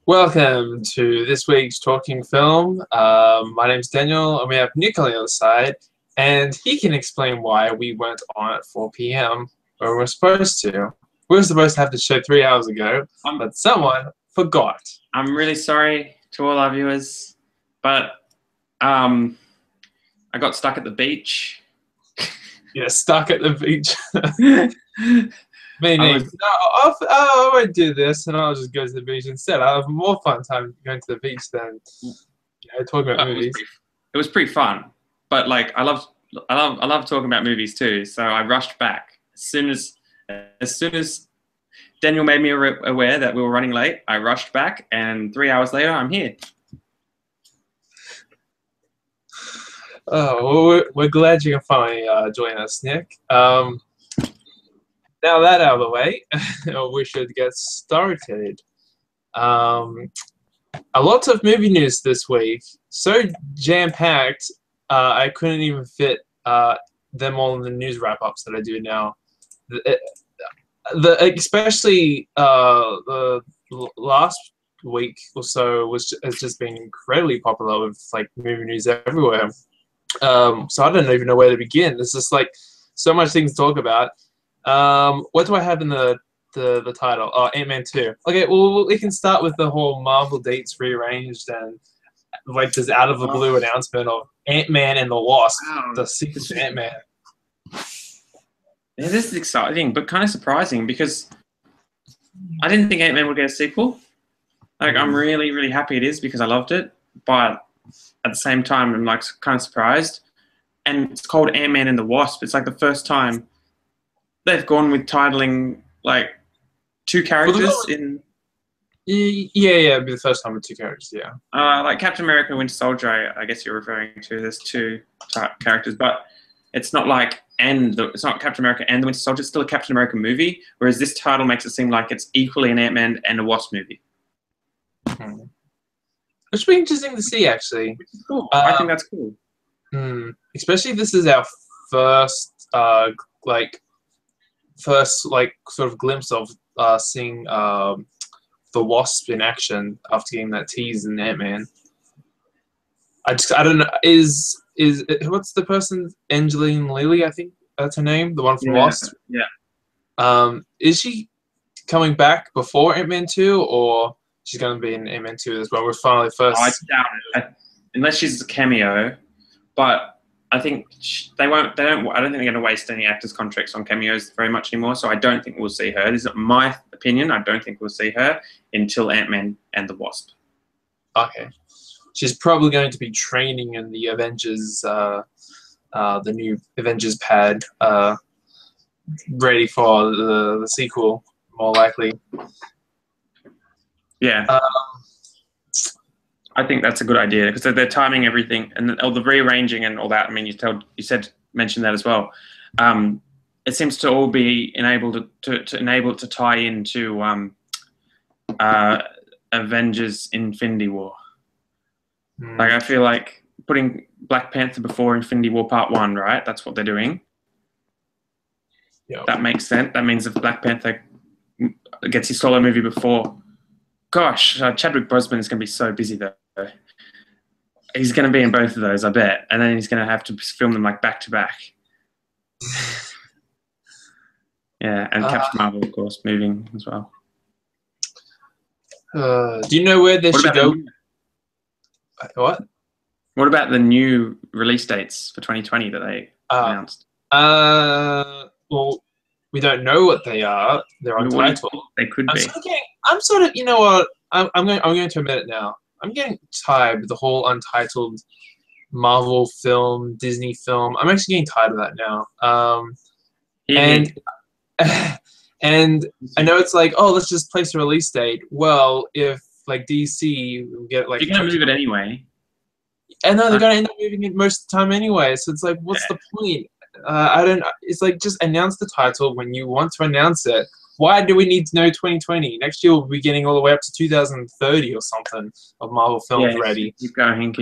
Welcome to this week's Talking Film. My name's Daniel, and we have Nick on the other side, and he can explain why we weren't on at 4 p.m. where we're supposed to. We were supposed to have the show 3 hours ago, but someone forgot. I'm really sorry to all our viewers, but I got stuck at the beach. Yeah, stuck at the beach. Meaning, I won't do this, and I'll just go to the beach instead. I have more fun time going to the beach than talking about movies. It was pretty fun, but like I love talking about movies too. So I rushed back as soon as Daniel made me aware that we were running late. I rushed back, and 3 hours later, I'm here. Oh, well, we're glad you can finally join us, Nick. Now that out of the way, we should get started. A lot of movie news this week. So jam-packed, I couldn't even fit them all in the news wrap-ups that I do now. Especially the last week or so has just been incredibly popular with like movie news everywhere. So I don't even know where to begin. There's just like so much things to talk about. What do I have in the title? Oh, Ant-Man 2. Okay, well, we can start with the whole Marvel dates rearranged and like this out of the blue announcement of Ant-Man and the Wasp, the sequel to Ant-Man. Yeah, this is exciting, but kind of surprising because I didn't think Ant-Man would get a sequel. Like, I'm really, really happy it is because I loved it, but at the same time, I'm like kind of surprised. And it's called Ant-Man and the Wasp. It's like the first time they've gone with titling like two characters in. Yeah, it'd be the first time with two characters. Yeah. Like Captain America, and Winter Soldier. I guess you're referring to. There's two characters, but it's not like it's not Captain America and the Winter Soldier. It's still a Captain America movie. Whereas this title makes it seem like it's equally an Ant-Man and a Wasp movie. Which would be interesting to see, actually. Which is cool. I think that's cool. Especially if this is our first sort of glimpse of seeing the Wasp in action after getting that tease in Ant-Man. I don't know. Is what's the person? Angeline Lilly, I think that's her name. The one from Wasp. Yeah. Is she coming back before Ant-Man 2, or she's going to be in Ant-Man 2 as well? We're finally first. I doubt it. Unless she's a cameo, but I think they won't. I don't think they're going to waste any actors' contracts on cameos very much anymore. So I don't think we'll see her. This is my opinion. I don't think we'll see her until Ant-Man and the Wasp. Okay, she's probably going to be training in the Avengers, the new Avengers pad, ready for the sequel, more likely. Yeah. I think that's a good idea because they're timing everything and all the rearranging and all that. I mean, mentioned that as well. It seems to all be enabled to tie into Avengers Infinity War. Like I feel like putting Black Panther before Infinity War Part 1, right? That's what they're doing. Yep. That makes sense. That means if Black Panther gets his solo movie before, gosh, Chadwick Boseman is going to be so busy though. He's going to be in both of those, I bet, and then he's going to have to film them like back to back. Yeah, and Captain Marvel, of course, moving as well. Do you know where they should go? What? What about the new release dates for 2020 that they announced? Well, we don't know what they are. They're untitled. They could be. I'm sort of, you know what? I'm going to admit it now. I'm getting tired of the whole untitled Marvel film, Disney film. I'm actually getting tired of that now. And I know it's like, oh, let's just place a release date. Well, if like DC get like, you're gonna move it anyway. And no, they're gonna end up moving it most of the time anyway. So it's like, what's the point? It's like, just announce the title when you want to announce it. Why do we need to know 2020? Next year we'll be getting all the way up to 2030 or something of Marvel films ready. Keep going.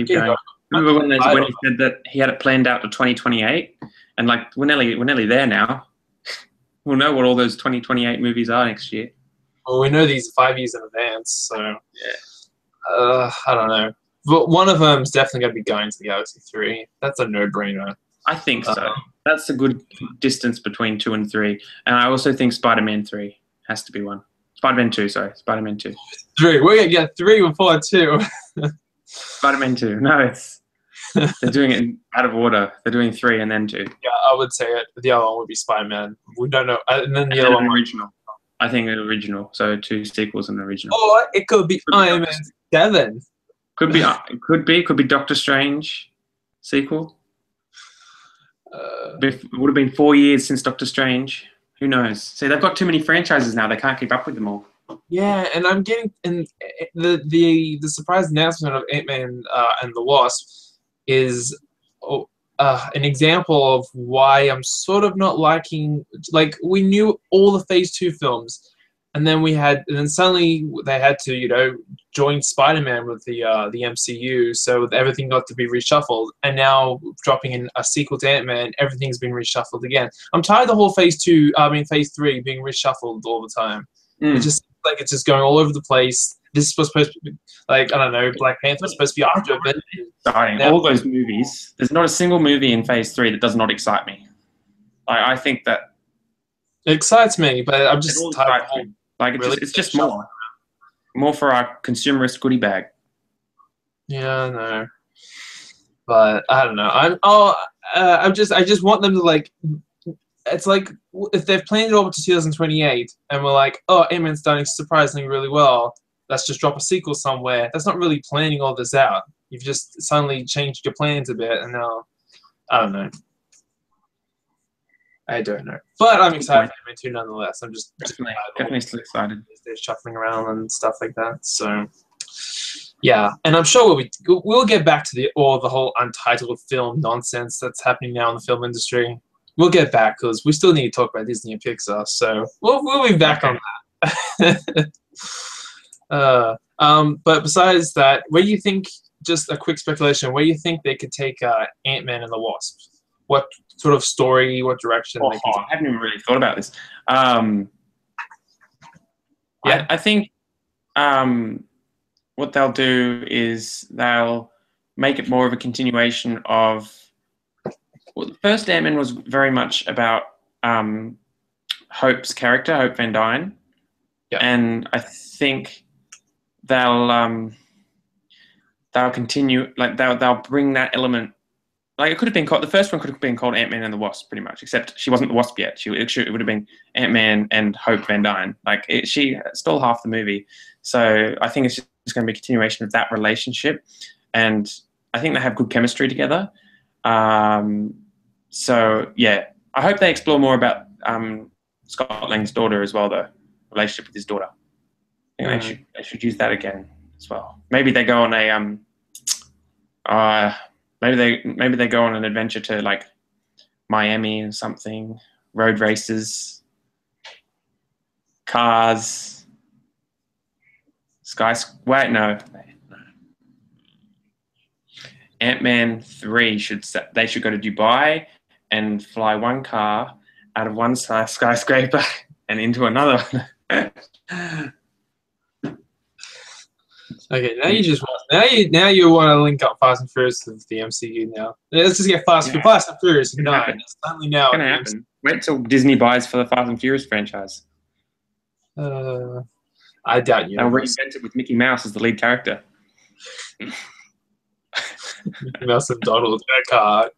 Remember when he said that he had it planned out to 2028? And like, we're nearly there now. We'll know what all those 2028 movies are next year. Well, we know these 5 years in advance, so Yeah. I don't know. But one of them's definitely going to be going to the Galaxy 3. That's a no-brainer. I think so. That's a good distance between 2 and 3. And I also think Spider-Man 3 has to be one. Spider-Man 2, sorry. Spider-Man 2. 3. We're going to get 3 before 2. Spider-Man 2. No, they're doing it out of order. They're doing 3 and then 2. Yeah, I would say it. The other one would be Spider-Man. We don't know. And then the other one. Original. I think an original. So 2 sequels and an original. Or it could be Iron Man 7. Could be Doctor Strange sequel. It would have been 4 years since Doctor Strange. Who knows? See, they've got too many franchises now. They can't keep up with them all. Yeah, and I'm getting the surprise announcement of Ant-Man and the Wasp is an example of why I'm sort of not liking. Like, we knew all the Phase 2 films, and then suddenly they had to join Spider-Man with the MCU, so everything got to be reshuffled. And now dropping in a sequel to Ant-Man, everything's been reshuffled again. I'm tired of the whole Phase 3 being reshuffled all the time. It's just going all over the place. This was supposed to be, like, I don't know, Black Panther was supposed to be after it. Exciting. All those movies. There's not a single movie in Phase 3 that does not excite me. I think that it excites me, but I'm just tired of it. Like, it's just more for our consumerist goodie bag. Yeah, I know. But I don't know. I just want them to, like. It's like if they've planned it over to 2028 and we're like, oh, Ant-Man's done surprisingly really well, let's just drop a sequel somewhere. That's not really planning all this out. You've just suddenly changed your plans a bit, and now, I don't know. I don't know. But I'm excited for Ant-Man 2 nonetheless. I'm just definitely still excited. They're shuffling around and stuff like that. So, yeah. And I'm sure we'll get back to the whole untitled film nonsense that's happening now in the film industry. We'll get back because we still need to talk about Disney and Pixar. So we'll be back on that. But besides that, where do you think? Just a quick speculation. Where do you think they could take Ant-Man and the Wasp? What sort of story? What direction? I haven't even really thought about this. I think what they'll do is they'll make it more of a continuation of. Well, the first Ant-Man was very much about Hope's character, Hope Van Dyne, and I think they'll continue, like they'll bring that element. Like, it could have been called, the first one could have been called Ant-Man and the Wasp, pretty much, except she wasn't the Wasp yet. It would have been Ant-Man and Hope Van Dyne. Like, she stole half the movie, so I think it's just going to be a continuation of that relationship, and I think they have good chemistry together. So, yeah, I hope they explore more about Scott Lang's daughter as well, though, relationship with his daughter. I think they should use that again as well. Maybe they go on maybe they go on an adventure to, like, Miami or something, road races, cars, no. Ant-Man 3 they should go to Dubai and fly one car out of one skyscraper and into another one. Okay, now you want to link up Fast and Furious with the MCU now. Let's just get Fast and Furious 9. Suddenly now. It's gonna happen. Wait till Disney buys for the Fast and Furious franchise. I doubt you. They'll reinvent it with Mickey Mouse as the lead character. Mickey Mouse and Donald in a car.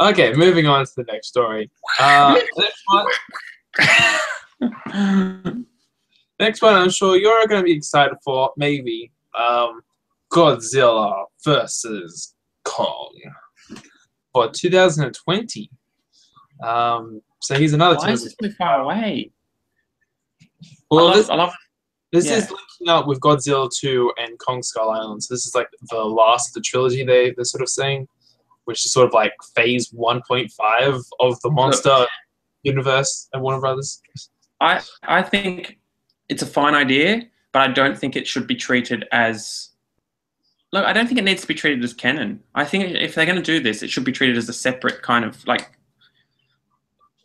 Okay, moving on to the next story. Next one, I'm sure you're going to be excited for, maybe. Godzilla versus Kong for 2020. So he's another. Why is this so far away? Well, I love this is linking up with Godzilla 2 and Kong Skull Island. So this is like the last of the trilogy they're sort of saying, which is sort of like phase 1.5 of the monster universe at Warner Brothers. I think it's a fine idea, but I don't think it should be treated as... Look, I don't think it needs to be treated as canon. I think if they're going to do this, it should be treated as a separate kind of, like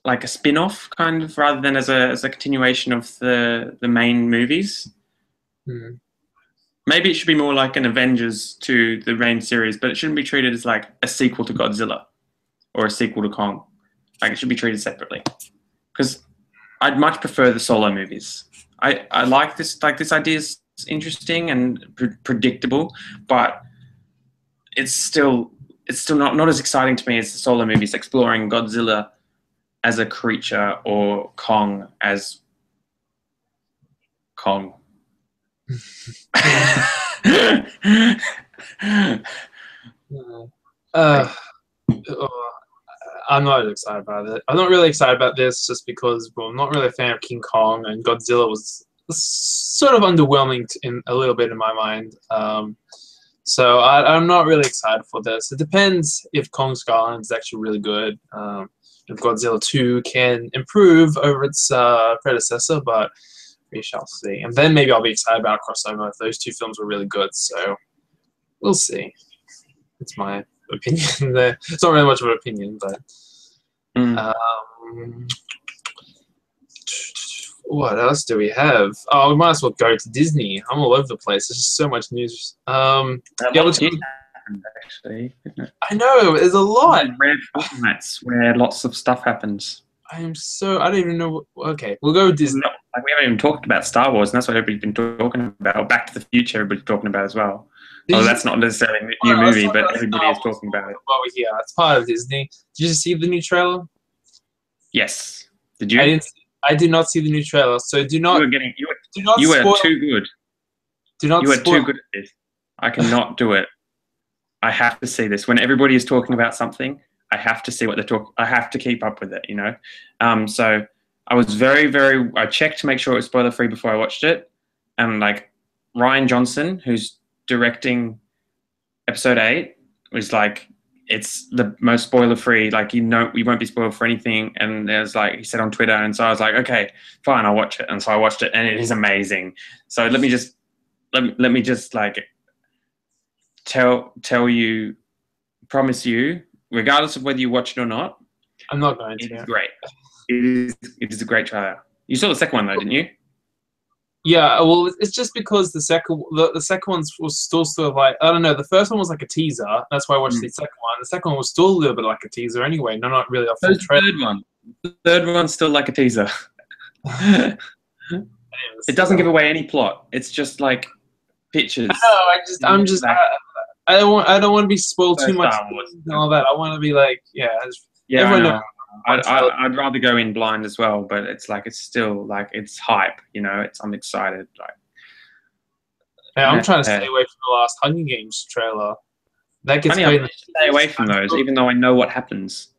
like a spin-off kind of, rather than as a continuation of the main movies. Hmm. Maybe it should be more like an Avengers to the main series, but it shouldn't be treated as like a sequel to Godzilla or a sequel to Kong. Like it should be treated separately, because I'd much prefer the solo movies. I like this. Like this idea is interesting and predictable, but it's still not as exciting to me as the solo movies exploring Godzilla as a creature or Kong as Kong. Uh, oh, I'm not excited about it. I'm not really excited about this just because, well, I'm not really a fan of King Kong, and Godzilla was sort of underwhelming in a little bit in my mind. So I'm not really excited for this. It depends if Kong Skull Island is actually really good. If Godzilla 2 can improve over its predecessor, but we shall see. And then maybe I'll be excited about a crossover if those two films were really good. So we'll see. It's my opinion there. It's not really much of an opinion, but what else do we have? Oh, we might as well go to Disney. I'm all over the place. There's just so much news. Yeah, actually, isn't it? I know, there's a lot. Rare formats where lots of stuff happens. I don't even know. Okay, we'll go with Disney. Like we haven't even talked about Star Wars, and that's what everybody's been talking about. Back to the Future, everybody's talking about as well. Oh, that's not necessarily a new movie, but everybody is talking about it. While we're here, it's part of Disney. Did you see the new trailer? Yes. Did you? I did not see the new trailer, so do not. You were too good. Do not. You were too good at this. I cannot do it. I have to see this. When everybody is talking about something, I have to see what they're talking. I have to keep up with it, you know. So I was very. I checked to make sure it was spoiler free before I watched it, and like Ryan Johnson, who's directing episode 8, was like, it's the most spoiler free. Like, you know, we won't be spoiled for anything. And there's like, he said on Twitter, and so I was like, okay, fine, I'll watch it. And so I watched it, and it is amazing. So let me just like tell you, promise you, regardless of whether you watch it or not, I'm not going to. It's great. It is a great trailer. You saw the second one though, didn't you? Yeah, well, it's just because the second one was still sort of like, I don't know. The first one was like a teaser. That's why I watched the second one. The second one was still a little bit like a teaser anyway. No, not really a full trailer. The third one's still like a teaser. It doesn't give away any plot. It's just like pictures. I don't want to be spoiled too much and all that. I want to be like, I'd rather go in blind as well, but it's like, it's still like, it's hype, you know. I'm excited. Like, yeah, I'm trying to stay away from the last Hunger Games trailer. That gets funny, I stay away from those, even though I know what happens.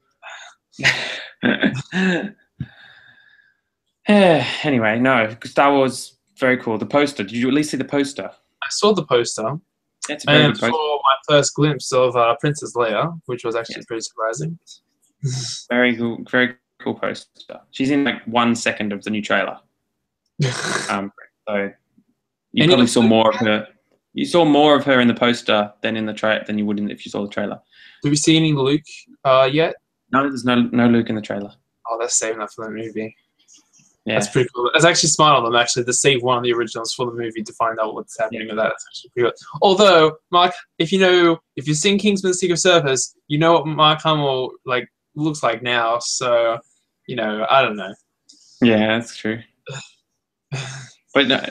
Anyway, no, Star Wars, very cool. The poster. Did you at least see the poster? I saw the poster. It's a very good poster. Saw my first glimpse of Princess Leia, which was actually pretty surprising. Very cool poster. She's in like 1 second of the new trailer. So you probably saw more of her. You saw more of her in the poster than in the than you would if you saw the trailer. Did we see any Luke yet? No, there's no Luke in the trailer. Oh, they're saving that for the movie. Yeah. That's pretty cool. It's actually smart of them actually to save one of the originals for the movie to find out what's happening with that. That's actually pretty good. Although, Mark, if you've seen Kingsman: Secret Service, you know what Mark Hamill looks like now. So, you know, I don't know. Yeah, that's true. But no,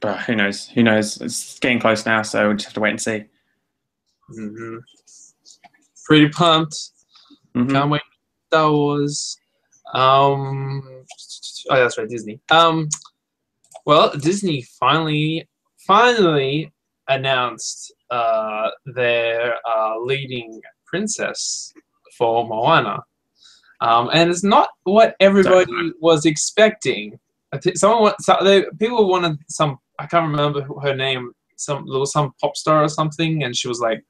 bro, who knows? Who knows? It's getting close now, so we'll just have to wait and see. Mm-hmm. Pretty pumped. Mm-hmm. Can't wait. Star Wars. Oh, that's right, Disney. Well, Disney finally announced their leading princess for Moana, and it's not what everybody was expecting. People wanted some. I can't remember her name. There was some pop star or something, and she was like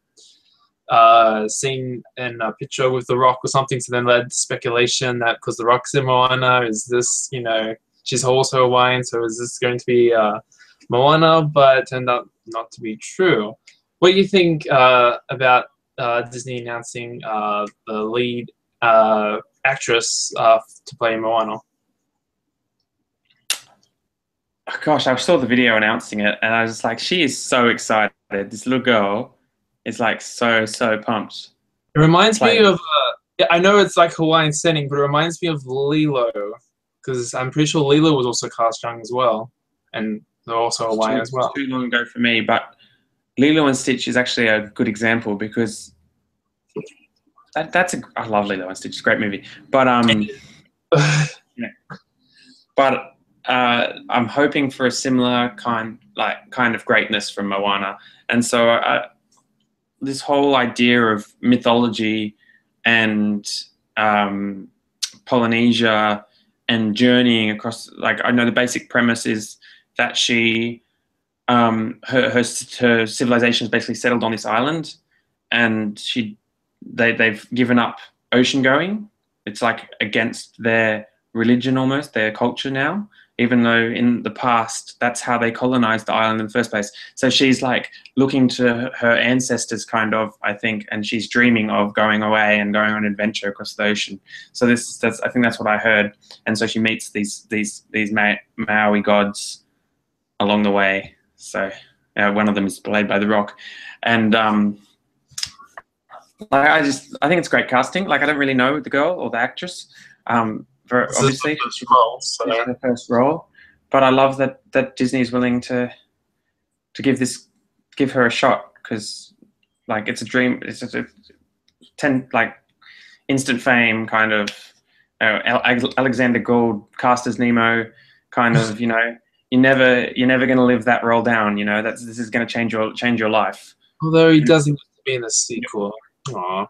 seen in a picture with The Rock or something. So then led to speculation that because The Rock's in Moana, is this, you know, she's also Hawaiian, so is this going to be Moana? But it turned out not to be true. What do you think about Disney announcing the lead actress to play Moana? Oh, gosh, I saw the video announcing it, and I was like, she is so excited. This little girl is like so pumped. It reminds me of. Yeah, I know it's like Hawaiian setting, but it reminds me of Lilo, because I'm pretty sure Lilo was also cast young as well, and they're also Hawaiian as well. Too long ago for me, but Lilo and Stitch is actually a good example because I love Lilo and Stitch. It's a great movie, but yeah. But I'm hoping for a similar kind of greatness from Moana, and so this whole idea of mythology and Polynesia and journeying across, like, I know the basic premise is that she her civilization is basically settled on this island, and they've given up ocean going. It's like against their religion, almost their culture now, even though in the past that's how they colonized the island in the first place. So she's like looking to her ancestors, kind of, I think, and she's dreaming of going away and going on an adventure across the ocean. So I think that's what I heard. And so she meets these Maui gods along the way. So one of them is played by The Rock, and I think it's great casting. Like, I don't really know the girl or the actress. Obviously, it's her first role, but I love that Disney is willing to give her a shot, because like it's a dream. It's just instant fame kind of. Alexander Gould cast as Nemo, kind of. You know, you're never going to live that role down. You know, this is going to change your life. Although he doesn't get to be in the sequel. Aww.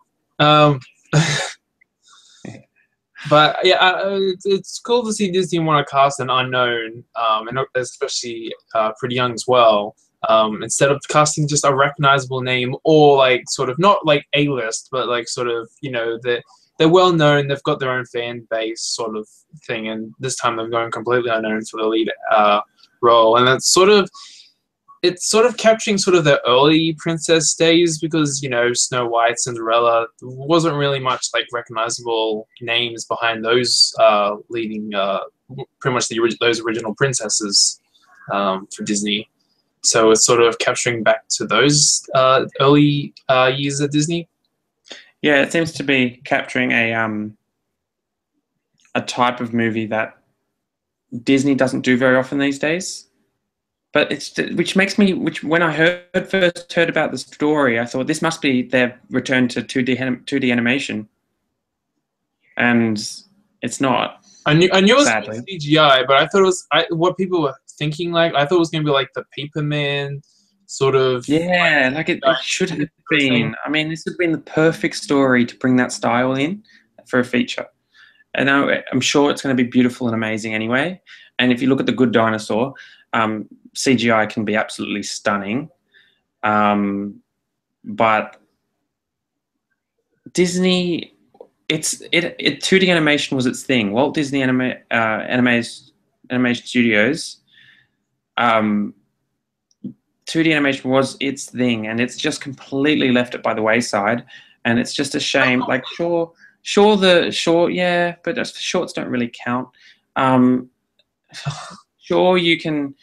But yeah, it's cool to see Disney want to cast an unknown, and especially pretty young as well. Instead of casting just a recognizable name, or like sort of not like A-list, but like sort of, you know, they're well known, they've got their own fan base sort of thing, and this time they're going completely unknown for the lead role, and it's sort of capturing sort of the early princess days, because, you know, Snow White, Cinderella, there wasn't really much like recognizable names behind those leading pretty much those original princesses for Disney. So it's sort of capturing back to those early years at Disney. Yeah, it seems to be capturing a type of movie that Disney doesn't do very often these days. But when I first heard about the story, I thought this must be their return to 2D animation, and it's not. I knew it was sadly CGI, but I thought it was what people were thinking. Like, I thought it was going to be like the Paperman sort of. Yeah, like it should have been. I mean, this would have been the perfect story to bring that style in for a feature. And I'm sure it's going to be beautiful and amazing anyway. And if you look at The Good Dinosaur, CGI can be absolutely stunning, but Disney, 2D animation was its thing. Walt Disney Animation Studios, 2D animation was its thing, and it's just completely left it by the wayside, and it's just a shame. Like, yeah, but shorts don't really count. Sure, you can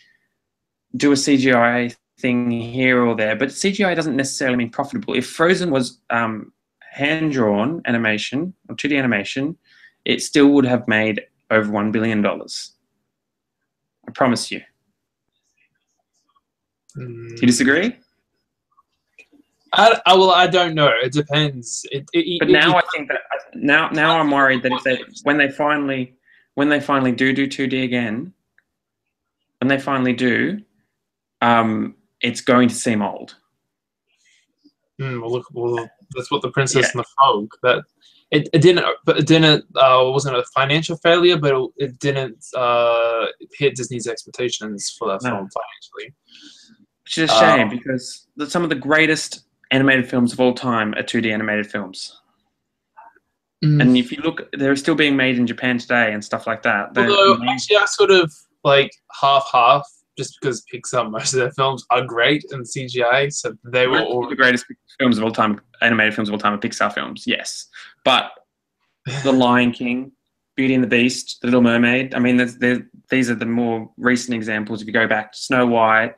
do a CGI thing here or there, but CGI doesn't necessarily mean profitable. If Frozen was hand-drawn animation or 2D animation, it still would have made over $1 billion. I promise you. Do you disagree? I don't know. It depends. I think that now I'm worried that when they finally do 2D again, when they finally do, it's going to seem old. Well, that's what The Princess and the Frog. That it didn't wasn't a financial failure, but it didn't hit Disney's expectations for that film financially. Which is a shame, because some of the greatest animated films of all time are 2D animated films. And if you look, they're still being made in Japan today and stuff like that. Although, actually, I sort of like half, just because Pixar, most of their films are great in CGI, so they were all the greatest films of all time, animated films of all time, are Pixar films. Yes, but The Lion King, Beauty and the Beast, The Little Mermaid. I mean, these are the more recent examples. If you go back to Snow White,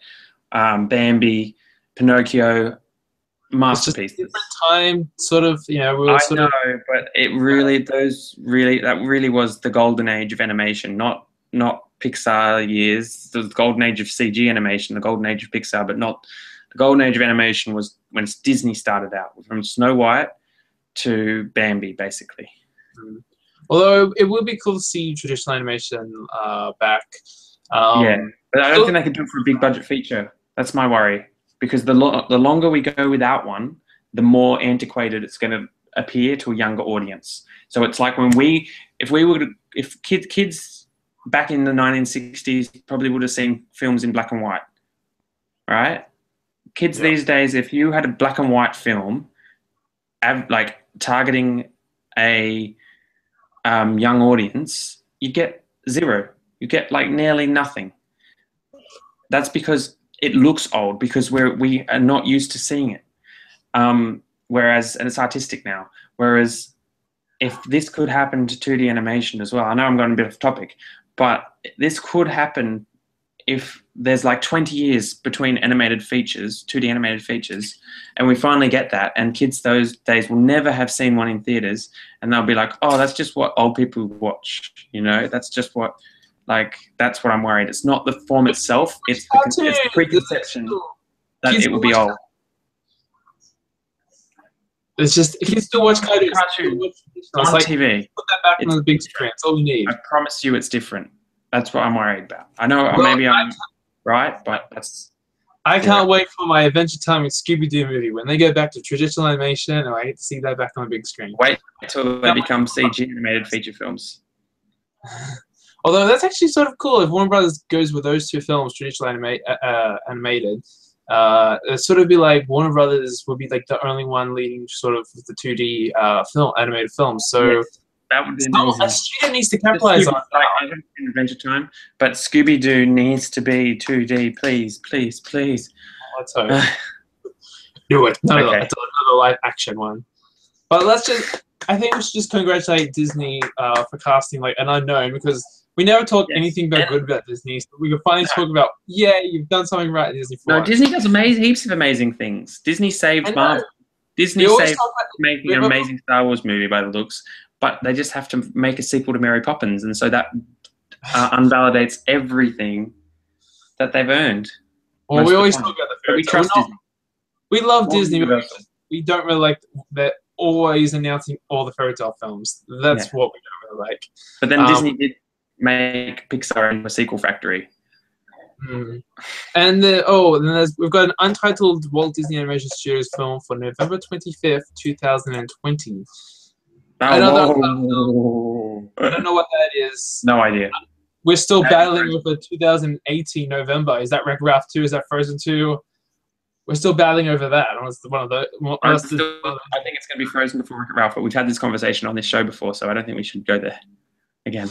Bambi, Pinocchio, It's just a masterpieces. different time, sort of. You know, we were I sort know, of. but that really was the golden age of animation, not Pixar years. The golden age of CG animation, the golden age of Pixar, but not the golden age of animation was when Disney started out, from Snow White to Bambi, basically. Although it would be cool to see traditional animation back. Yeah, but I don't think they could do it for a big budget feature. That's my worry, because the longer we go without one, the more antiquated it's going to appear to a younger audience. So it's like if kids back in the 1960s probably would have seen films in black and white, right? Kids these days, if you had a black and white film, like targeting a young audience, you get zero. You get like nearly nothing. That's because it looks old, because we are not used to seeing it. And it's artistic now. Whereas if this could happen to 2D animation as well, I know I'm going a bit off topic, but this could happen if there's like 20 years between animated features, 2D animated features, and we finally get that, and kids those days will never have seen one in theaters, and they'll be like, oh, that's just what old people watch, you know? That's just what, like, that's what I'm worried. It's not the form itself, it's the preconception that it will be old. It's just, if you still watch cartoons, on TV. Put that back on the big screen. That's all you need. I promise you it's different. That's what I'm worried about. I know maybe I'm right, but that's... I can't wait for my Adventure Time with Scooby-Doo movie. When they go back to traditional animation, and I get to see that back on the big screen. Wait until they become CG animated feature films. Although that's actually sort of cool. If Warner Brothers goes with those two films, traditional animated, it'd sort of be like Warner Brothers would be like the only one leading sort of the 2D animated films. So... Yes. That would be amazing. A studio needs to capitalize on it. I haven't seen Adventure Time, but Scooby-Doo needs to be 2D, please, please, please. Let's hope. Do it. No, another live action one. But I think we should just congratulate Disney for casting like an unknown, because we never talked anything good about Disney. So we could finally talk about, you've done something right at Disney. Disney does heaps of amazing things. Disney saved Marvel. Disney saved making an amazing Star Wars movie by the looks. But they just have to make a sequel to Mary Poppins, and so that unvalidates everything that they've earned. Well, we always talk about the fairy tale. We trust Disney. We love Disney, but we don't really like they're always announcing all the fairy tale films. That's what we don't really like. But then Disney did make Pixar into a sequel factory. And then we've got an untitled Walt Disney Animation Studios film for November 25th, 2020. I don't know what that is. No idea. We're still battling with the 2018 November. Is that Wreck-It Ralph 2? Is that Frozen 2? We're still battling over that. I think it's going to be Frozen before Wreck-It Ralph, but we've had this conversation on this show before, so I don't think we should go there again.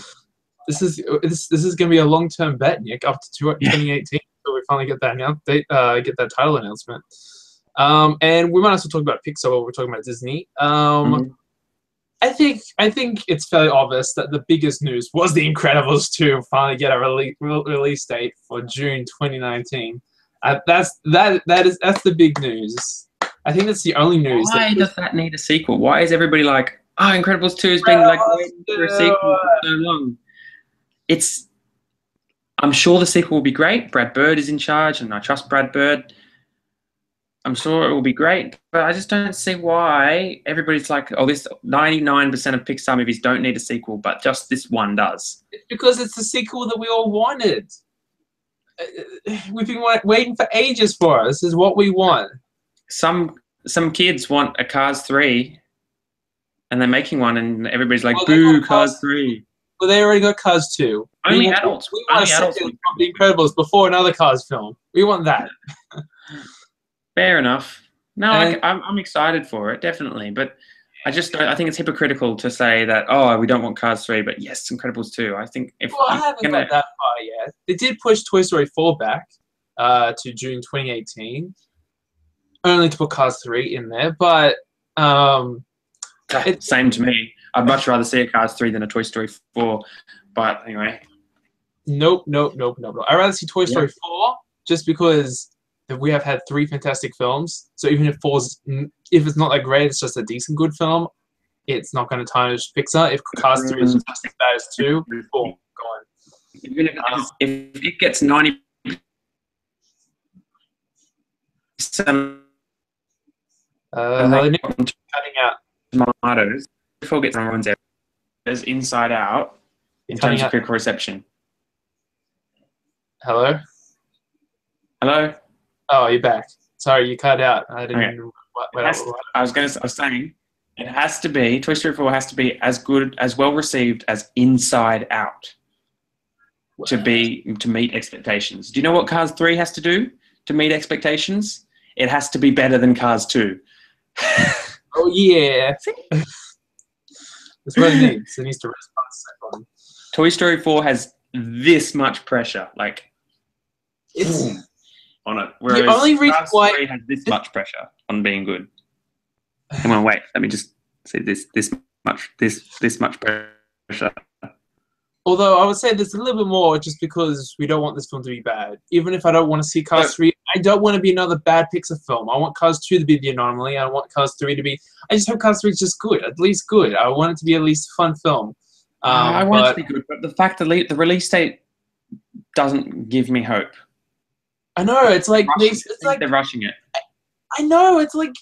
This is going to be a long-term bet, Nick, up to 2018 until we finally get that get that title announcement. And we might also talk about Pixar while we're talking about Disney. I think it's fairly obvious that the biggest news was The Incredibles 2 finally get a release date for June 2019. That's the big news. I think that's the only news. Why does that need a sequel? Why is everybody like, Incredibles 2 has been waiting for a sequel for so long? I'm sure the sequel will be great. Brad Bird is in charge, and I trust Brad Bird. I'm sure it will be great, but I just don't see why everybody's like, this 99% of Pixar movies don't need a sequel, but just this one does. It's because it's the sequel that we all wanted. We've been waiting for ages for it. This is what we want. Some kids want a Cars 3, and they're making one, and everybody's like, boo, Cars 3. Well, they already got Cars 2. Only adults. We want a second of The Incredibles before another Cars film. We want that. Fair enough. No, I'm excited for it, definitely. But I think it's hypocritical to say that, we don't want Cars 3, but yes, Incredibles 2. I think I haven't got that far yet. They did push Toy Story 4 back to June 2018, only to put Cars 3 in there. But same to me. I'd much rather see a Cars 3 than a Toy Story 4. But anyway. Nope. I'd rather see Toy Story 4 just because we have had 3 fantastic films. So even if it's not that great, it's just a decent good film. It's not going to tarnish Pixar. If Cars 3 is just as bad as 2, 4, gone. Even if it gets 90%, cutting out. Tomatoes, before it gets everyone's there's Inside Out in terms of critical reception. Hello? Hello? Oh, you're back. Sorry, you cut out. I didn't. Okay. I was saying it has to be, Toy Story 4 has to be as good, as well received as Inside Out to meet expectations. Do you know what Cars 3 has to do to meet expectations? It has to be better than Cars 2. Oh yeah. That's what it needs. It needs to respond. Toy Story 4 has this much pressure, like it's on it. Whereas the only reason Cars why 3 has this much pressure on being good. Come on, wait. Let me just say this much pressure. Although I would say there's a little bit more just because we don't want this film to be bad. Even if I don't want to see Cars 3, I don't want to be another bad Pixar film. I want Cars 2 to be the anomaly. I want Cars 3 to be... I just hope Cars 3 is just good, at least good. I want it to be at least a fun film. I want it to be good, but the fact that the release date doesn't give me hope. I know, it's like... They're rushing it. I know, it's like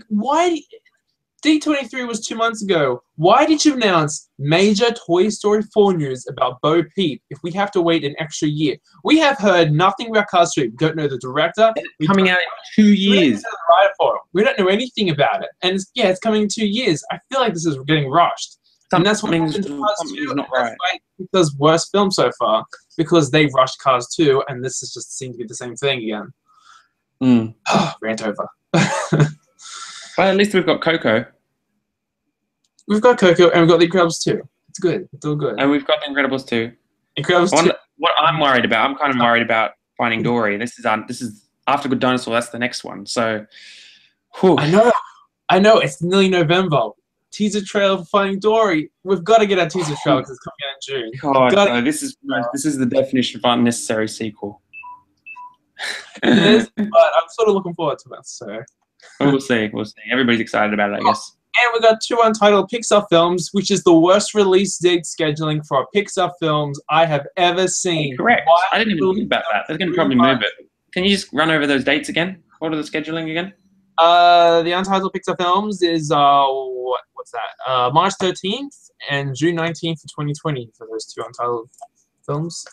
why... D23 was 2 months ago. Why did you announce major Toy Story 4 news about Bo Peep if we have to wait an extra year? We have heard nothing about Cars 3. We don't know the director. It's coming out in 2 years. We don't know anything about it. And it's coming in 2 years. I feel like this is getting rushed. And that's what happened to Cars 2. Not right. That's why Pixar's worst film so far. Because they rushed Cars 2, and this is just seemed to be the same thing again. Rant over. Well, at least we've got Coco. We've got Coco, and we've got The Incredibles 2. It's good. It's all good. And we've got The Incredibles 2. Incredibles 2. What I'm worried about, I'm kind of worried about Finding Dory. This is After Good Dinosaur. That's the next one. So, whew. I know. It's nearly November. Teaser trailer for Finding Dory. We've got to get our teaser trailer because it's coming out in June. God, no, this is the definition of unnecessary sequel. It is, but I'm sort of looking forward to it. So we'll see. Everybody's excited about it, I guess. And we got 2 untitled Pixar films, which is the worst release date scheduling for Pixar films I have ever seen. Correct. I didn't even think about that. They're going to probably move it. Can you just run over those dates again? What are the scheduling again? The untitled Pixar films is what's that? March 13th and June 19th for 2020 for those 2 untitled films.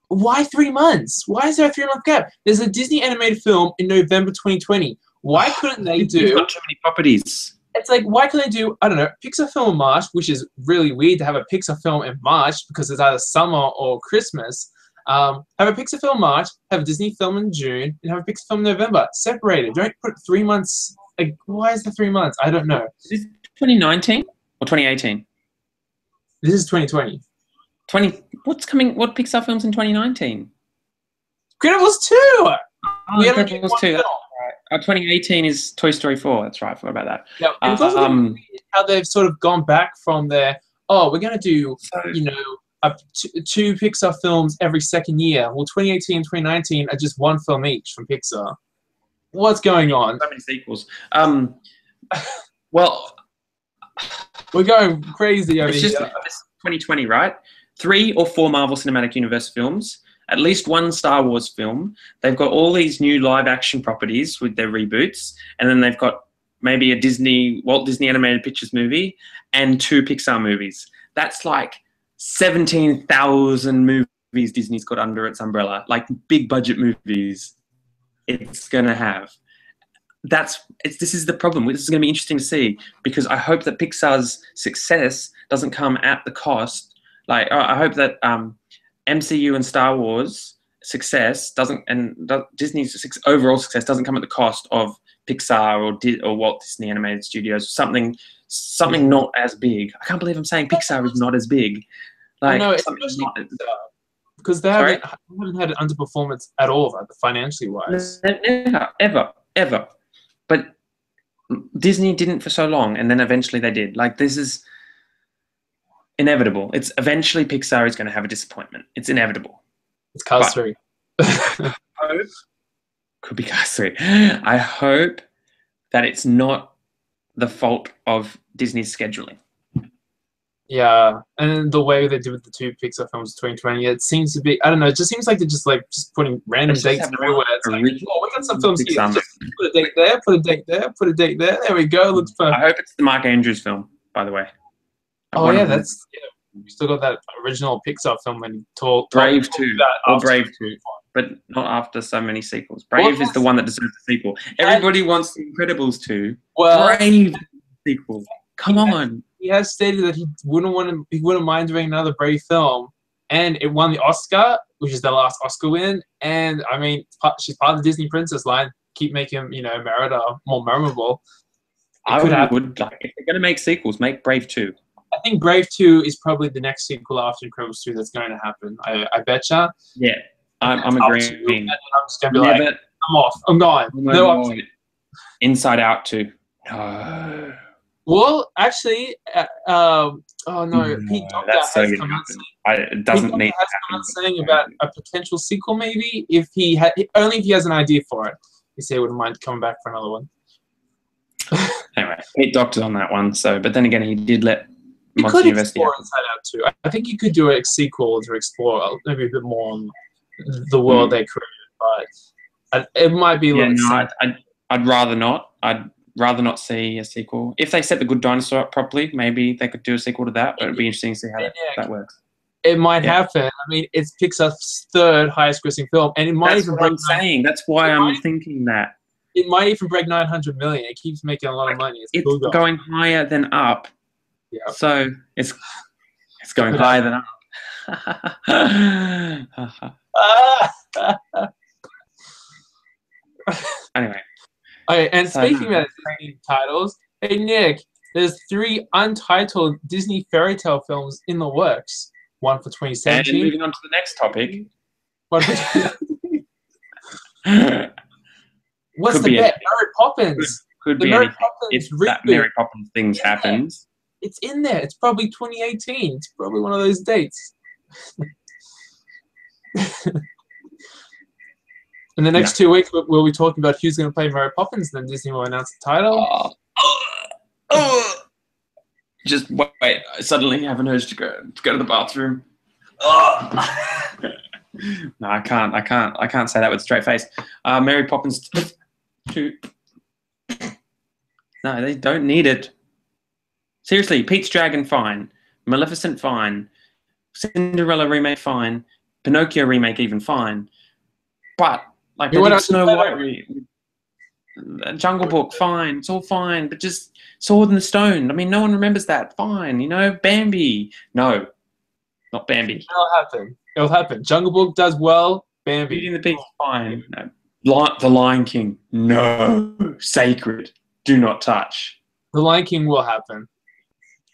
Why 3 months? Why is there a 3-month gap? There's a Disney animated film in November 2020. Why couldn't they do? You've got too many properties. It's like, why couldn't they do, I don't know, Pixar film in March, which is really weird to have a Pixar film in March because it's either summer or Christmas. Have a Pixar film in March, have a Disney film in June, and have a Pixar film in November. Separated. Don't put 3 months. Like, why is the 3 months? I don't know. Is this 2019 or 2018? This is 2020. What Pixar films in 2019? Incredibles 2! We Incredibles 2. 2018 is Toy Story 4. That's right. I forgot about that. Yeah, and it's also how they've sort of gone back from their, we're going to do, two Pixar films every second year. Well, 2018 and 2019 are just 1 film each from Pixar. What's going on? So many sequels. Well, we're going crazy over here. It's 2020, right? 3 or 4 Marvel Cinematic Universe films. At least 1 Star Wars film. They've got all these new live-action properties with their reboots, and then they've got maybe a Walt Disney Animated Pictures movie and 2 Pixar movies. That's like 17,000 movies Disney's got under its umbrella, like big-budget movies it's going to have. This is the problem. This is going to be interesting to see because I hope that Pixar's success doesn't come at the cost. Like, I hope that... MCU and Star Wars success Disney's overall success doesn't come at the cost of Pixar or Walt Disney Animated Studios. Something not as big. I can't believe I'm saying Pixar is not as big. Like, no, because they haven't had an underperformance at all, like, financially wise. Never, ever. But Disney didn't for so long, and then eventually they did. Like, this is inevitable. It's eventually Pixar is going to have a disappointment. It's inevitable. It's Cars But 3. I hope, could be Cars 3. I hope that it's not the fault of Disney's scheduling. Yeah, and the way they did with the two Pixar films 2020, it seems to be, I don't know, it just seems like they're just like just putting random Let's just dates have everywhere. It's like, oh, we got some films here. Pixar. Just put a date there, put a date there, put a date there. There we go. Looks perfect. I hope it's the Mark Andrews film, by the way. Oh yeah, that's we still got that original Pixar film and Brave 2 or Brave 2, but not after so many sequels. Brave is the one that deserves a sequel. Everybody wants Incredibles 2. Well, Brave sequel. Come on. He has stated that he wouldn't mind doing another Brave film, and it won the Oscar, which is the last Oscar win. And I mean, she's part of the Disney princess line. Keep making Merida more memorable. I would like, if they're going to make sequels, make Brave 2. I think Brave 2 is probably the next sequel after Incredibles 2 that's going to happen. I betcha. Yeah, I'm agreeing. And I'm just going to be like, I'm off. I'm gone. No, Inside Out 2. No. Well, actually, oh no, Pete Docter has come out saying, it doesn't need to happen. Saying about a potential sequel, maybe if he had only if he has an idea for it. He said he wouldn't mind coming back for another one. Anyway, Pete Docter's on that one. So, but then again, he did let you could explore Inside Out too. I think you could do a sequel to explore maybe a bit more on the world they created, but it might be a little. No, I'd rather not. I'd rather not see a sequel. If they set The Good Dinosaur up properly, maybe they could do a sequel to that. But it'd be interesting to see how that works. It might happen. I mean, it's Pixar's third highest-grossing film, and it might even break. That's what I'm saying. That's why I'm thinking that it might even break 900 million. It keeps making a lot of money. It's cool going higher than up. Yeah. So it's going higher than up. Anyway. Okay, and speaking about Disney titles, hey Nick, there's 3 untitled Disney fairy tale films in the works. One for 2017. And moving on to the next topic. What's the bet? Mary Poppins. Could be Mary anything. Poppins If that Mary Poppins thing happens. It's in there. It's probably 2018. It's probably one of those dates. In the next 2 weeks, we'll be talking about who's going to play Mary Poppins, then Disney will announce the title. Just wait. I suddenly have an urge to go to the bathroom. No, I can't say that with a straight face. Mary Poppins 2. No, they don't need it. Seriously, Pete's Dragon, fine. Maleficent, fine. Cinderella remake, fine. Pinocchio remake, even fine. But like Snow White, Jungle Book, fine. It's all fine. But just Sword in the Stone. I mean, no one remembers that. Fine, Bambi. No, not Bambi. It'll happen. It'll happen. Jungle Book does well. Bambi. Beauty and the Beast, fine. No. The Lion King, no. Sacred, do not touch. The Lion King will happen.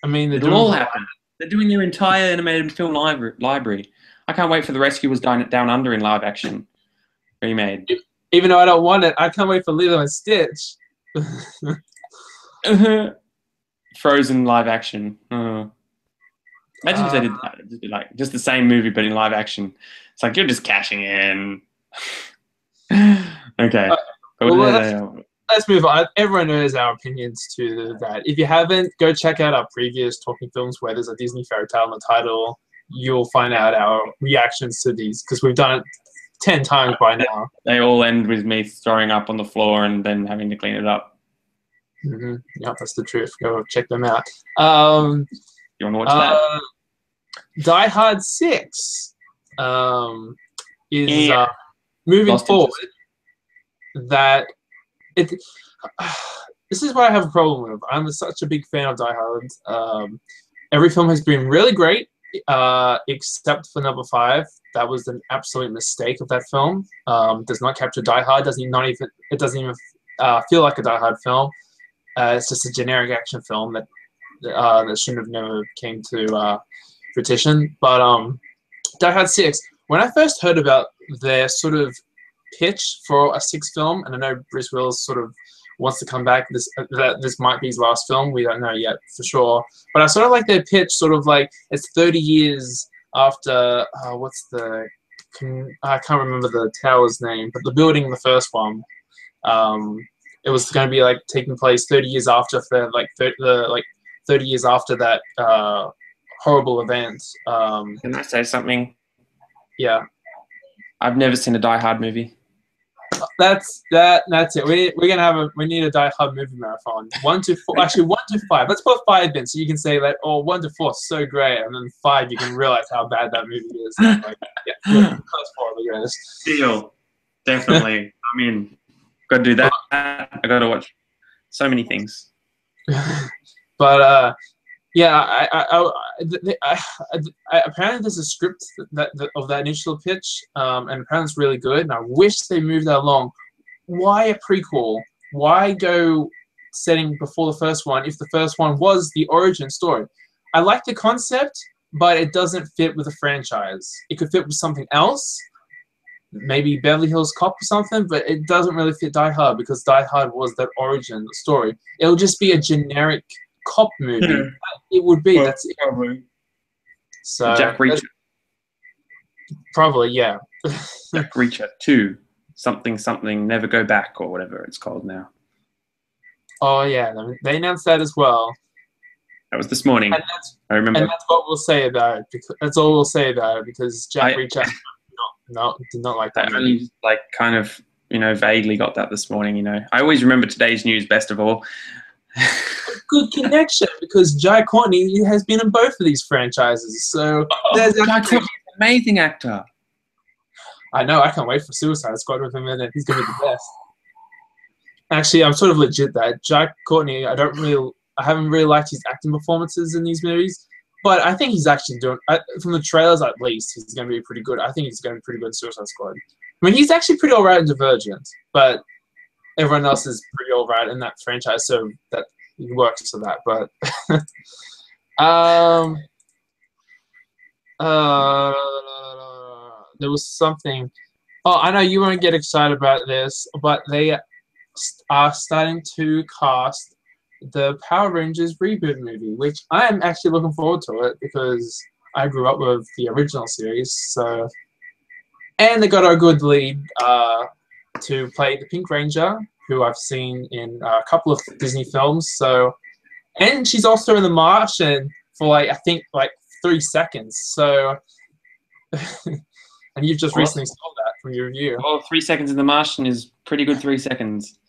I mean, it'll all happen. They're doing their entire animated film library. I can't wait for The Rescuers Down Under in live action remade. Even though I don't want it, I can't wait for Lilo and Stitch. Frozen live action. Imagine if they did that. It'd be like just the same movie but in live action. It's like you're just cashing in. Okay. Let's move on. Everyone knows our opinions to that. If you haven't, go check out our previous Talking Films where there's a Disney fairy tale in the title. You'll find out our reactions to these because we've done it 10 times by now. They all end with me throwing up on the floor and then having to clean it up. Mm-hmm. Yeah, that's the truth. Go check them out. You want to watch that? Die Hard 6 is moving forward. That this is what I have a problem with. I'm such a big fan of Die Hard. Every film has been really great, except for number 5. That was an absolute mistake of that film. Does not capture Die Hard. It doesn't even feel like a Die Hard film. It's just a generic action film that shouldn't have never came to fruition. But Die Hard 6. When I first heard about their sort of pitch for a 6th film, and I know Bruce Willis sort of wants to come back. This might be his last film. We don't know yet for sure. But I sort of like their pitch, sort of like it's 30 years after I can't remember the tower's name, but the building in the first one. It was going to be like taking place 30 years after 30 years after that horrible event. Can I say something? Yeah. I've never seen a Die Hard movie. That's it. We need a Die Hard movie marathon. 1 to 4, actually 1 to 5. Let's put 5 in, so you can say that 1 to 4 is so great, and then 5 you can realize how bad that movie is. Like, yeah, first 4 are the greatest. Deal, definitely. I mean, got to do that. I got to watch so many things. But yeah, apparently there's a script of that initial pitch, and apparently it's really good. And I wish they moved that along. Why a prequel? Why go setting before the first one if the first one was the origin story? I like the concept, but it doesn't fit with the franchise. It could fit with something else, maybe Beverly Hills Cop or something, but it doesn't really fit Die Hard because Die Hard was that origin story. It'll just be a generic cop movie. Yeah. It would be. Well, that's it. probably. So Jack Reacher. Probably, yeah. Jack Reacher 2. Something, Never Go Back, or whatever it's called now. Oh, yeah. They announced that as well. That was this morning. I remember. And that's what we'll say about it. That's all we'll say about it because Jack Reacher did not like that I only just, like, kind of, vaguely got that this morning, I always remember today's news best of all. Good connection because Jai Courtney has been in both of these franchises. So there's Jai Courtney's an amazing actor. I know. I can't wait for Suicide Squad with him in it. He's going to be the best. Actually, I'm sort of legit that Jai Courtney. I haven't really liked his acting performances in these movies, but I think he's actually doing. From the trailers, at least, he's going to be pretty good. I think he's going to be pretty good in Suicide Squad. I mean, he's actually pretty alright in Divergent, but everyone else is pretty alright in that franchise, so that works for that. But there was something. Oh, I know you won't get excited about this, but they are starting to cast the Power Rangers reboot movie, which I am actually looking forward to it because I grew up with the original series. So, and they got a good lead to play the Pink Ranger, who I've seen in a couple of Disney films. So, and she's also in The Martian for I think 3 seconds. So, and you've just recently saw that from your review. Well, 3 seconds in The Martian is pretty good 3 seconds.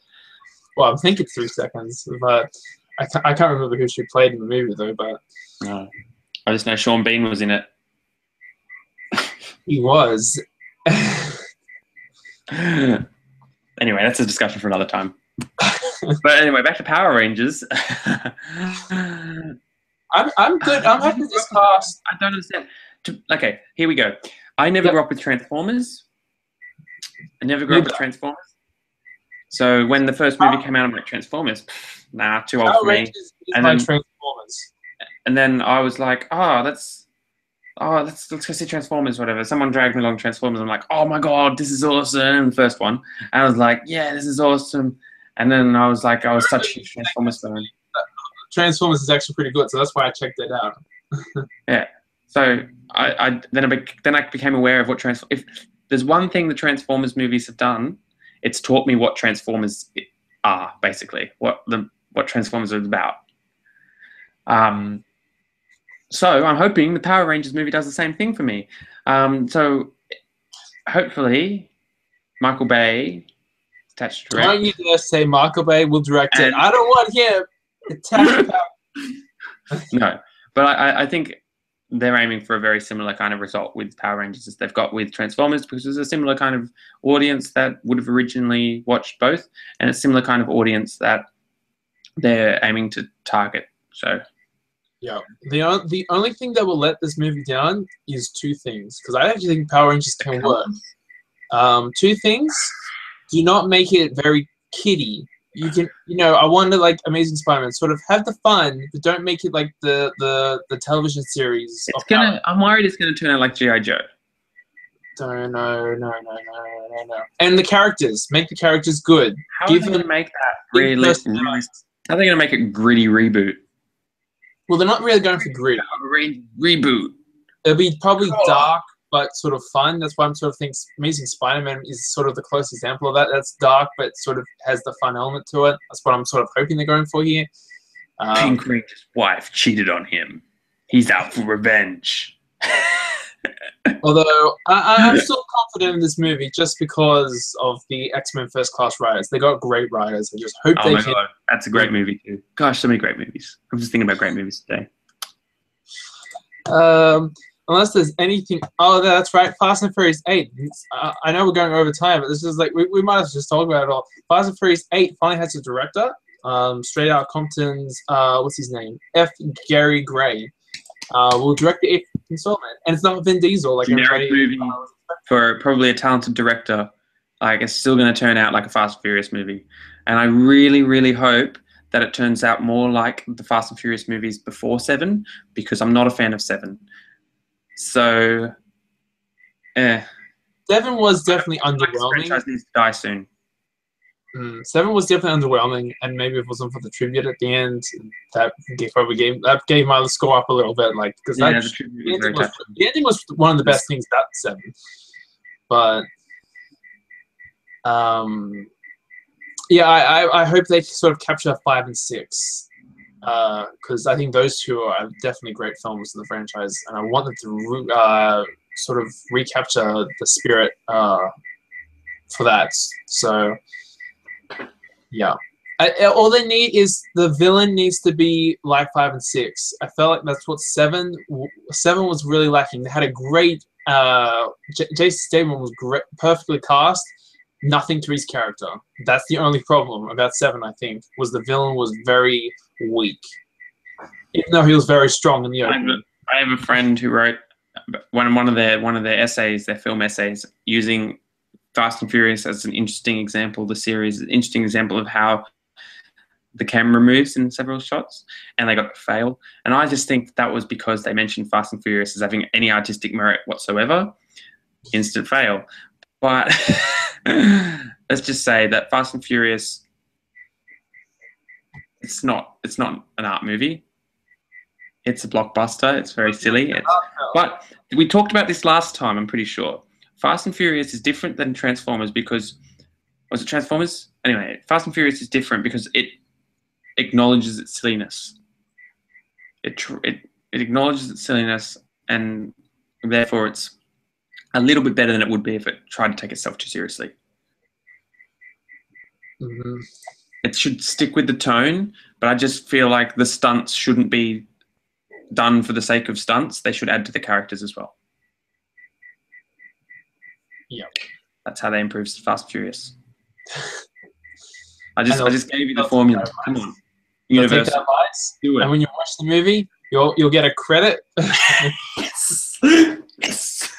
Well, I think it's 3 seconds, but I can't remember who she played in the movie though. But no, I just know Sean Bean was in it. He was. Anyway, that's a discussion for another time. But anyway, back to Power Rangers. I'm good. I'm happy with this cast. I don't understand. Okay, here we go. I never grew up with Transformers. So when the first movie came out, I'm like, Transformers? Nah, too old for me. And then I was like, let's go see Transformers, whatever. Someone dragged me along Transformers. I'm like, oh my god, this is awesome. The first one. And I was like, yeah, this is awesome. And then I was like, I was such a huge Transformers fan. Transformers is actually pretty good, so that's why I checked it out. Yeah. So then I became aware of what if there's one thing the Transformers movies have done, it's taught me what Transformers are, basically, what Transformers are about. So I'm hoping the Power Rangers movie does the same thing for me. So hopefully Michael Bay is attached to direct. Don't you dare say Michael Bay will direct it. I don't want him attached to No, but I think they're aiming for a very similar kind of result with Power Rangers as they've got with Transformers, because there's a similar kind of audience that would have originally watched both, and a similar kind of audience that they're aiming to target. So, yeah, the only thing that will let this movie down is 2 things, because I actually think Power Rangers can work. 2 things: do not make it very kiddie. You can, I want to, like Amazing Spider-Man, sort of have the fun, but don't make it like the television series. I'm worried it's gonna turn out like G.I. Joe. No. And the characters, make the characters good. How are they going to make that really? How are they going to make it gritty reboot? Well, they're not really going for gritty. Reboot. It'll be probably dark, but sort of fun. That's why I'm sort of think Amazing Spider-Man is sort of the closest example of that. That's dark, but sort of has the fun element to it. That's what I'm sort of hoping they're going for here. Pink Ranger's wife cheated on him. He's out for revenge. Although I'm still confident in this movie just because of the X-Men First Class writers. They got great writers. I just hope they can. God. That's a great movie too. Gosh, so many great movies. I'm just thinking about great movies today. Unless there's anything. Oh, that's right. Fast and Furious 8. I know we're going over time, but this is like we might as well just talk about it all. Fast and Furious 8 finally has a director. Straight out Compton's what's his name? F. Gary Gray. Will direct the 8th installment, and it's not Vin Diesel like generic movie for probably a talented director. Like it's still going to turn out like a Fast and Furious movie, and I really, really hope that it turns out more like the Fast and Furious movies before 7, because I'm not a fan of 7. So, 7 was definitely underwhelming. This franchise needs to die soon. 7 was definitely underwhelming, and maybe if it wasn't for the tribute at the end, that gave my score up a little bit. Like because the ending was one of the best things about 7. But yeah, I hope they sort of capture 5 and 6 because I think those two are definitely great films in the franchise, and I want them to sort of recapture the spirit for that. So. Yeah. All they need is the villain needs to be like 5 and 6. I felt like that's what 7 was really lacking. They had a great Jason Statham was great, perfectly cast. Nothing to his character. That's the only problem about 7. I think was the villain was very weak, even though he was very strong in the opening. I have a friend who wrote one of their essays, their film essays, using Fast and Furious as an interesting example. The series is an interesting example of how the camera moves in several shots, and they got to fail. And I just think that was because they mentioned Fast and Furious as having any artistic merit whatsoever. Instant fail. But let's just say that Fast and Furious, it's not an art movie. It's a blockbuster. It's very silly. But we talked about this last time, I'm pretty sure. Fast and Furious is different than Transformers because... Was it Transformers? Anyway, Fast and Furious is different because it acknowledges its silliness. It acknowledges its silliness, and therefore it's a little bit better than it would be if it tried to take itself too seriously. Mm-hmm. It should stick with the tone, but I just feel like the stunts shouldn't be done for the sake of stunts. They should add to the characters as well. Yeah, that's how they improve Fast and Furious. I just gave you the formula. Come on, Universal. Do it. And when you watch the movie, you'll get a credit. Yes. Yes.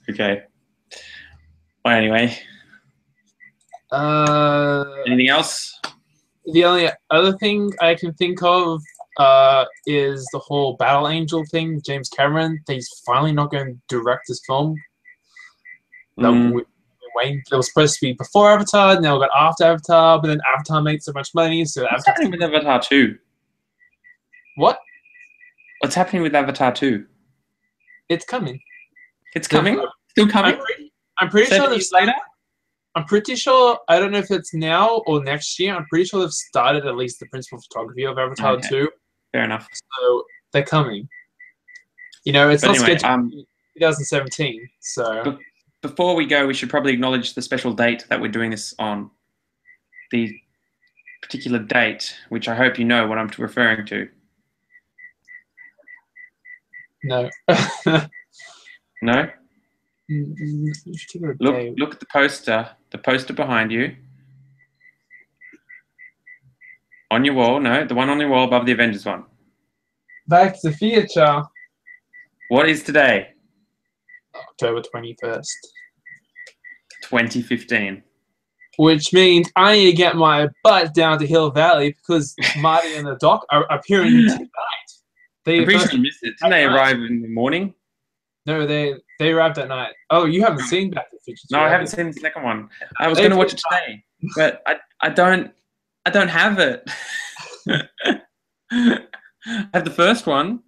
Okay. Well, anyway. Anything else? The only other thing I can think of is the whole Battle Angel thing. James Cameron, he's finally not going to direct this film. It was supposed to be before Avatar, now we got after Avatar, but then Avatar made so much money, so what's happening with Avatar 2? What? What's happening with Avatar 2? It's coming. It's coming? Still coming? I'm pretty sure they've started. I'm pretty sure, I don't know if it's now or next year, I'm pretty sure they've started at least the principal photography of Avatar 2. Fair enough. So they're coming. You know, it's not scheduled in 2017, so... Before we go, we should probably acknowledge the special date that we're doing this on. The particular date, which I hope you know what I'm referring to. No. No? Look at the poster behind you. On your wall, no, the one on your wall above the Avengers one. Back to the future. What is today? October 21st. 2015. Which means I need to get my butt down to Hill Valley because Marty and the Doc are appearing tonight. They I'm pretty first sure you missed it. Didn't they at night. arrive in the morning? No, they arrived at night. Oh, you haven't seen Back to the Future 2, No, I have haven't you? seen the second one. I was They going to watch did it today, but I don't have it. I have the first one.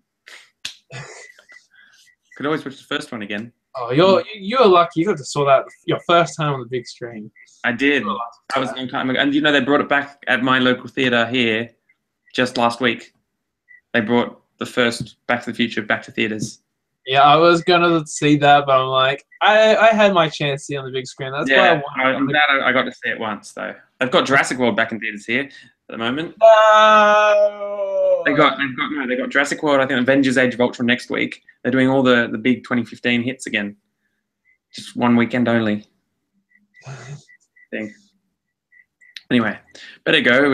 Could always watch the first one again. Oh, you're lucky. You got to saw that your first time on the big screen. I did. That was a long time ago. And you know, they brought it back at my local theatre here just last week. They brought the first Back to the Future back to theatres. Yeah, I was gonna see that, but I'm like, I had my chance to see it on the big screen. That's why I Yeah, wanted. I'm glad I got to see it once, though. They've got Jurassic World back in theatres here at the moment. No! They got Jurassic World. I think Avengers: Age of Ultron next week. They're doing all the big 2015 hits again, just one weekend only. Thing. Anyway, better go.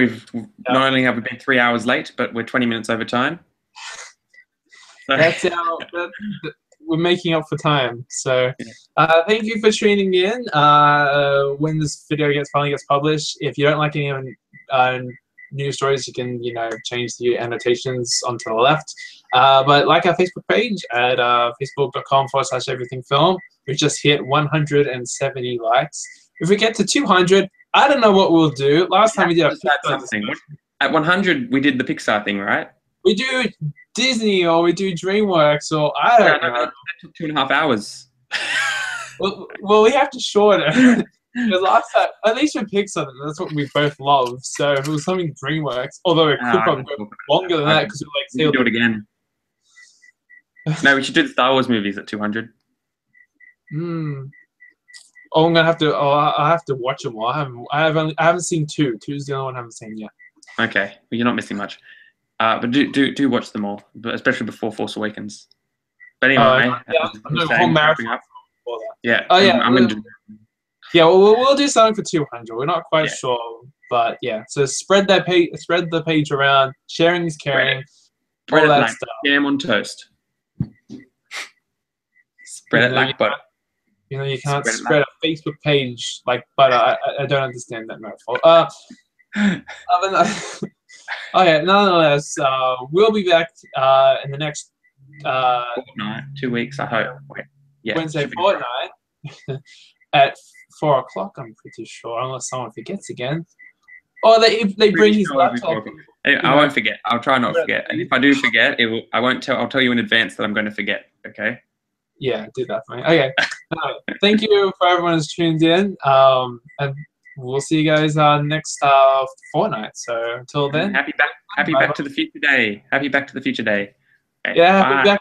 Not only have we been 3 hours late, but we're 20 minutes over time. So, That's we're making up for time. So, thank you for tuning in. When this video finally gets published, if you don't like any of news stories, you can change the annotations onto the left. But like our Facebook page at facebook.com/everythingfilm. We just hit 170 likes. If we get to 200, I don't know what we'll do. Last time we did something. At 100, we did the Pixar thing, right? We do Disney or we do DreamWorks or I don't know. That took 2.5 hours. well, we have to shorten it. Because last time, at least with Pixar, that's what we both love. So if it was something DreamWorks, although it could probably go longer than that because we do it again. No, we should do the Star Wars movies at 200. Oh, I'm gonna have to. Oh, I have to watch them all. I haven't seen two. Two's the only one I haven't seen yet. Okay, well, you're not missing much. But do watch them all, especially before Force Awakens. But anyway, I'm doing a whole marathon before that. Yeah. Oh yeah. I'm gonna. Yeah, we'll do something for 200. We're not quite sure, but yeah. So spread the page around. Sharing is caring. All that stuff. Jam on toast. Spread it like butter. You can't spread a Facebook page like butter. I don't understand that metaphor. Okay, nonetheless, we'll be back in the next fortnight, 2 weeks, I hope. Wednesday fortnight at 4 o'clock. I'm pretty sure, unless someone forgets again, or they bring his laptop. I won't forget. I'll try not to forget. And if I do forget, I won't tell. I'll tell you in advance that I'm going to forget. Okay. Yeah, do that for me. Okay. Thank you for everyone who's tuned in. And we'll see you guys next fortnight. So until then, happy back to the future day. Happy back to the future day. Okay, yeah, happy back